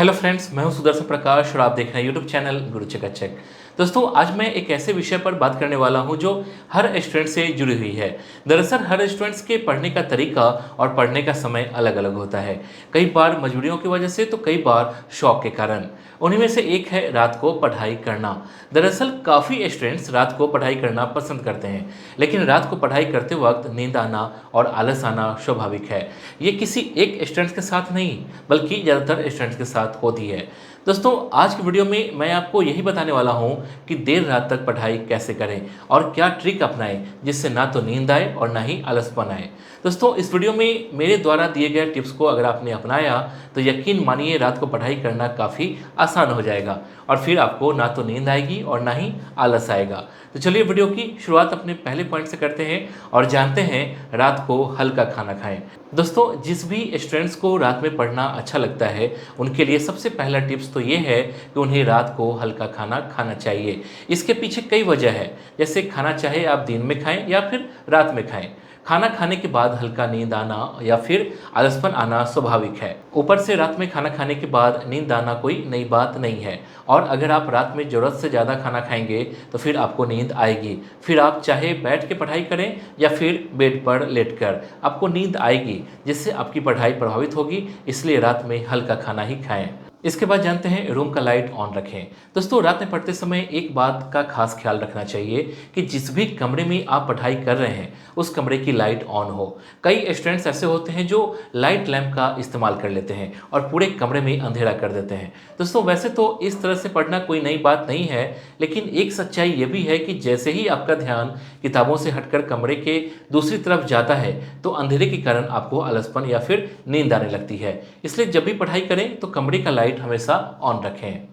Hello friends, मैं हूं सुदर्शन प्रकाश और आप देख रहे हैं यूट्यूब चैनल गुरु चकाचक। दोस्तों, आज मैं एक ऐसे विषय पर बात करने वाला हूं जो हर स्टूडेंट से जुड़ी हुई है। दरअसल हर स्टूडेंट्स के पढ़ने का तरीका और पढ़ने का समय अलग अलग होता है। कई बार मजबूरियों की वजह से तो कई बार शौक के कारण। उन्हीं में से एक है रात को पढ़ाई करना। दरअसल काफ़ी स्टूडेंट्स रात को पढ़ाई करना पसंद करते हैं, लेकिन रात को पढ़ाई करते वक्त नींद आना और आलस आना स्वाभाविक है। ये किसी एक स्टूडेंट्स के साथ नहीं, बल्कि ज़्यादातर स्टूडेंट्स के साथ होती है। दोस्तों, आज की वीडियो में मैं आपको यही बताने वाला हूं कि देर रात तक पढ़ाई कैसे करें और क्या ट्रिक अपनाएं जिससे ना तो नींद आए और ना ही आलसपन आए। दोस्तों, इस वीडियो में मेरे द्वारा दिए गए टिप्स को अगर आपने अपनाया तो यकीन मानिए रात को पढ़ाई करना काफ़ी आसान हो जाएगा और फिर आपको ना तो नींद आएगी और ना ही आलस आएगा। तो चलिए वीडियो की शुरुआत अपने पहले पॉइंट से करते हैं और जानते हैं रात को हल्का खाना खाएं। दोस्तों, जिस भी स्टूडेंट्स को रात में पढ़ना अच्छा लगता है उनके लिए सबसे पहला टिप्स तो ये है कि उन्हें रात को हल्का खाना खाना चाहिए। इसके पीछे कई वजह है, जैसे खाना चाहे आप दिन में खाएं या फिर रात में खाएं। खाना खाने के बाद हल्का नींद आना या फिर आलसपन आना स्वाभाविक है। ऊपर से रात में खाना खाने के बाद नींद आना कोई नई बात नहीं है। और अगर आप रात में ज़रूरत से ज़्यादा खाना खाएंगे तो फिर आपको नींद आएगी। फिर आप चाहे बैठ के पढ़ाई करें या फिर बेड पर लेटकर, आपको नींद आएगी जिससे आपकी पढ़ाई प्रभावित होगी। इसलिए रात में हल्का खाना ही खाएं। इसके बाद जानते हैं रूम का लाइट ऑन रखें। दोस्तों, रात में पढ़ते समय एक बात का खास ख्याल रखना चाहिए कि जिस भी कमरे में आप पढ़ाई कर रहे हैं उस कमरे की लाइट ऑन हो। कई स्टूडेंट्स ऐसे होते हैं जो लाइट लैंप का इस्तेमाल कर लेते हैं और पूरे कमरे में अंधेरा कर देते हैं। दोस्तों, वैसे तो इस तरह से पढ़ना कोई नई बात नहीं है, लेकिन एक सच्चाई ये भी है कि जैसे ही आपका ध्यान किताबों से हटकर कमरे के दूसरी तरफ जाता है तो अंधेरे के कारण आपको आलसपन या फिर नींद आने लगती है। इसलिए जब भी पढ़ाई करें तो कमरे का लाइट हमेशा ऑन रखें।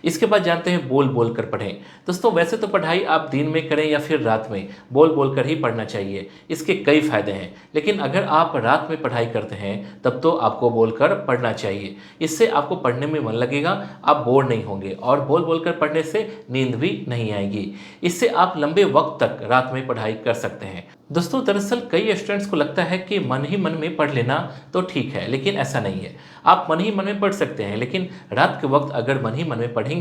इसके बाद जानते हैं बोल बोल कर पढ़ें। दोस्तों, वैसे तो पढ़ाई आप दिन में करें या फिर रात में, बोल बोल कर ही पढ़ना चाहिए। इसके कई फायदे हैं, लेकिन अगर आप रात में पढ़ाई करते हैं तब तो आपको बोलकर पढ़ना चाहिए। इससे आपको पढ़ने में मन लगेगा, आप बोर नहीं होंगे और बोल बोल कर पढ़ने से नींद भी नहीं आएगी। इससे आप लंबे वक्त तक रात में पढ़ाई कर सकते हैं। दोस्तों, दरअसल कई स्टूडेंट्स को लगता है कि मन ही मन में पढ़ लेना तो ठीक है, लेकिन ऐसा नहीं है। आप मन ही मन में पढ़ सकते हैं, लेकिन रात के वक्त अगर मन ही मन में पढ़ेंगे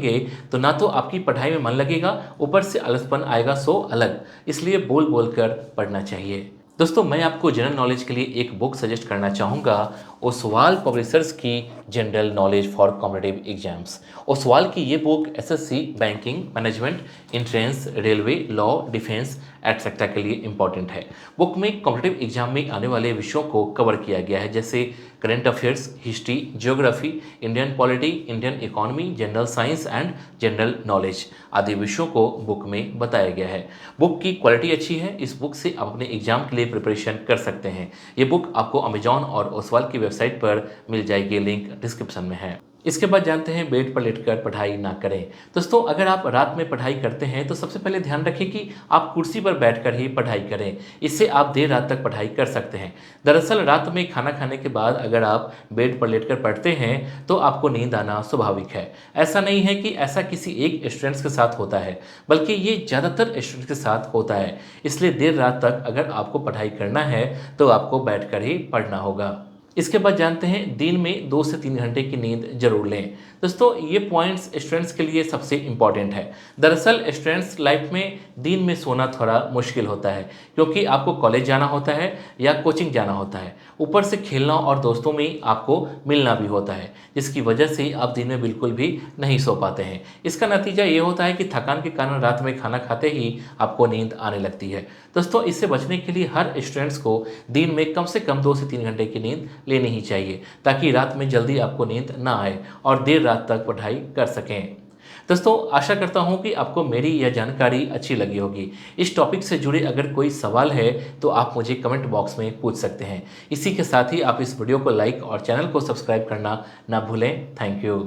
तो ना तो आपकी पढ़ाई में मन लगेगा, ऊपर से आलसपन आएगा सो अलग। इसलिए बोल बोल कर पढ़ना चाहिए। दोस्तों, मैं आपको जनरल नॉलेज के लिए एक बुक सजेस्ट करना चाहूँगा, ओसवाल पब्लिशर्स की general knowledge for competitive exams. Oswal की ये book SSC, banking, management, entrance, railway, law, defence etcetera के लिए इंपॉर्टेंट है। बुक में कॉम्पिटिटिव एग्जाम में आने वाले विषयों को कवर किया गया है, जैसे current affairs, history, geography, Indian polity, Indian economy, general science and general knowledge आदि विषयों को बुक में बताया गया है। बुक की क्वालिटी अच्छी है। इस बुक से आप अपने एग्जाम के लिए प्रिपरेशन कर सकते हैं। ये बुक आपको अमेजॉन और ओसवाल की वेबसाइट पर मिल जाएगी, लिंक डिस्क्रिप्शन में है। इसके बाद जानते हैं बेड पर लेटकर पढ़ाई ना करें। दोस्तों, अगर आप रात में पढ़ाई करते हैं तो सबसे पहले ध्यान रखें कि आप कुर्सी पर बैठकर ही पढ़ाई करें। इससे आप देर रात तक पढ़ाई कर सकते हैं। दरअसल रात में खाना खाने के बाद अगर आप बेड पर लेटकर पढ़ते हैं तो आपको नींद आना स्वाभाविक है। ऐसा नहीं है कि ऐसा किसी एक स्टूडेंट्स के साथ होता है, बल्कि ये ज़्यादातर स्टूडेंट्स के साथ होता है। इसलिए देर रात तक अगर आपको पढ़ाई करना है तो आपको बैठकर ही पढ़ना होगा। इसके बाद जानते हैं दिन में 2 से 3 घंटे की नींद जरूर लें। दोस्तों, ये पॉइंट्स स्टूडेंट्स के लिए सबसे इम्पॉर्टेंट है। दरअसल स्टूडेंट्स लाइफ में दिन में सोना थोड़ा मुश्किल होता है, क्योंकि आपको कॉलेज जाना होता है या कोचिंग जाना होता है। ऊपर से खेलना और दोस्तों में आपको मिलना भी होता है, जिसकी वजह से आप दिन में बिल्कुल भी नहीं सो पाते हैं। इसका नतीजा ये होता है कि थकान के कारण रात में खाना खाते ही आपको नींद आने लगती है। दोस्तों, इससे बचने के लिए हर स्टूडेंट्स को दिन में कम से कम 2 से 3 घंटे की नींद लेनी ही चाहिए, ताकि रात में जल्दी आपको नींद ना आए और देर रात तक पढ़ाई कर सकें। दोस्तों, आशा करता हूं कि आपको मेरी यह जानकारी अच्छी लगी होगी। इस टॉपिक से जुड़े अगर कोई सवाल है तो आप मुझे कमेंट बॉक्स में पूछ सकते हैं। इसी के साथ ही आप इस वीडियो को लाइक और चैनल को सब्सक्राइब करना ना भूलें। Thank you.